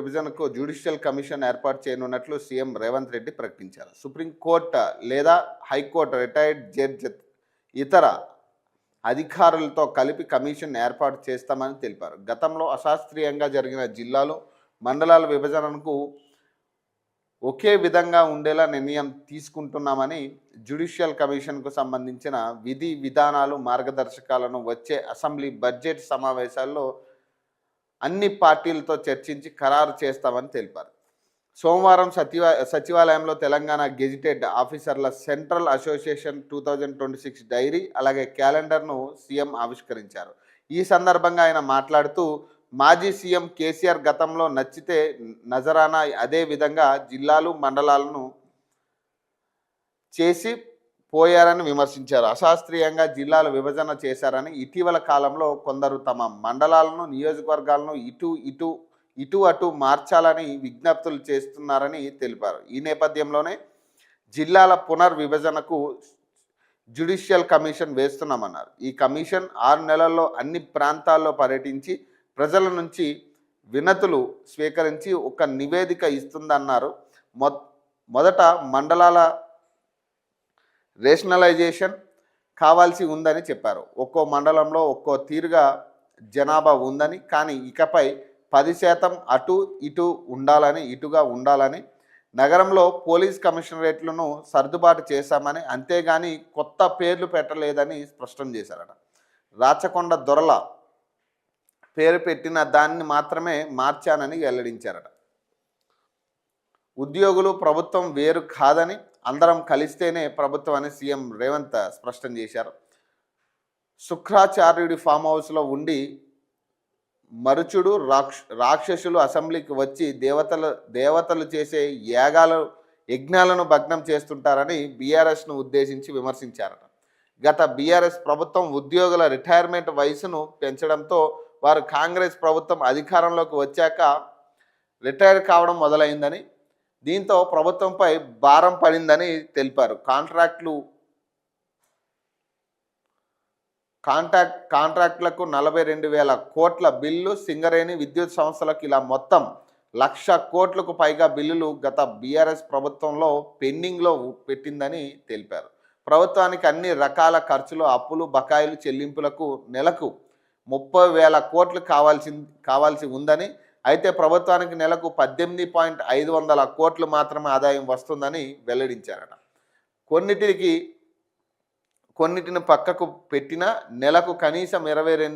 విభజనకు judicial commission ఏర్పాటు చేయనున్నట్లు సీఎం రేవంత్ రెడ్డి ప్రకటించారు. సుప్రీంకోర్టు లేదా హైకోర్టు రిటైర్డ్ జడ్జి ఇతర అధికారులతో కలిపి కమిషన్ ఏర్పాటు చేస్తామని తెలిపారు. గతంలో అశాస్త్రీయంగా జరిగిన జిల్లాలు, మండలాల విభజనకు ఒకే విధంగా ఉండేలా నిర్ణయం తీసుకుంటున్నామని, జ్యుడిషియల్ కమిషన్కు సంబంధించిన విధి విధానాలు, మార్గదర్శకాలను వచ్చే అసెంబ్లీ బడ్జెట్ సమావేశాల్లో అన్ని పార్టీలతో చర్చించి ఖరారు చేస్తామని తెలిపారు. సోమవారం సచివాలయంలో తెలంగాణ గెజిటెడ్ ఆఫీసర్ల సెంట్రల్ అసోసియేషన్ 2026 డైరీ అలాగే క్యాలెండర్ను సీఎం ఆవిష్కరించారు. ఈ సందర్భంగా ఆయన మాట్లాడుతూ, మాజీ సీఎం కేసీఆర్ గతంలో నచ్చితే నజరానా అదే విధంగా జిల్లాలు, మండలాలను చేసి పోయారని విమర్శించారు. అశాస్త్రీయంగా జిల్లాల విభజన చేశారని, ఇటీవల కాలంలో కొందరు తమ మండలాలను, నియోజకవర్గాలను ఇటు అటు మార్చాలని విజ్ఞప్తులు చేస్తున్నారని తెలిపారు. ఈ నేపథ్యంలోనే జిల్లాల పునర్విభజనకు జ్యుడిషియల్ కమిషన్ వేస్తున్నామన్నారు. ఈ కమిషన్ 6 నెలల్లో అన్ని ప్రాంతాల్లో పర్యటించి ప్రజల నుంచి వినతులు స్వీకరించి ఒక నివేదిక ఇస్తుందన్నారు. మొదట మండలాల రేషనలైజేషన్ కావాల్సి ఉందని చెప్పారు. ఒక్కో మండలంలో ఒక్కో తీరుగా జనాభా ఉందని, కానీ ఇకపై 10% ఇటుగా ఉండాలని, నగరంలో పోలీస్ కమిషనరేట్లను సర్దుబాటు చేశామని, అంతేగాని కొత్త పేర్లు పెట్టలేదని స్పష్టం చేశారట. రాచకొండ దొరల పేరు పెట్టిన దాన్ని మాత్రమే మార్చానని వెల్లడించారట. ఉద్యోగులు, ప్రభుత్వం వేరు కాదని, అందరం కలిస్తేనే ప్రభుత్వం అని సీఎం రేవంత్ స్పష్టం చేశారు. శుక్రాచార్యుడి ఫామ్ హౌస్లో ఉండి మరుచుడు రాక్షసులు అసెంబ్లీకి వచ్చి దేవతలు చేసే యజ్ఞాలను భగ్నం చేస్తుంటారని బీఆర్ఎస్ను ఉద్దేశించి విమర్శించారట. గత బీఆర్ఎస్ ప్రభుత్వం ఉద్యోగుల రిటైర్మెంట్ వయసును పెంచడంతో వారు కాంగ్రెస్ ప్రభుత్వం అధికారంలోకి వచ్చాక రిటైర్ కావడం మొదలైందని, దీంతో ప్రభుత్వంపై భారం పడిందని తెలిపారు. కాంట్రాక్టులకు 42,000 కోట్ల బిల్లు, సింగరేణి, విద్యుత్ సంస్థలకు ఇలా మొత్తం 1,00,000 కోట్లకు పైగా బిల్లులు గత బీఆర్ఎస్ ప్రభుత్వంలో పెండింగ్లో పెట్టిందని తెలిపారు. ప్రభుత్వానికి అన్ని రకాల ఖర్చులు, అప్పులు, బకాయిలు చెల్లింపులకు నెలకు 30,000 కోట్లు కావాల్సి ఉందని, అయితే ప్రభుత్వానికి నెలకు 18,500 కోట్లు మాత్రమే ఆదాయం వస్తుందని వెల్లడించారట. కొన్నిటిని పక్కకు పెట్టినా నెలకు కనీసం 22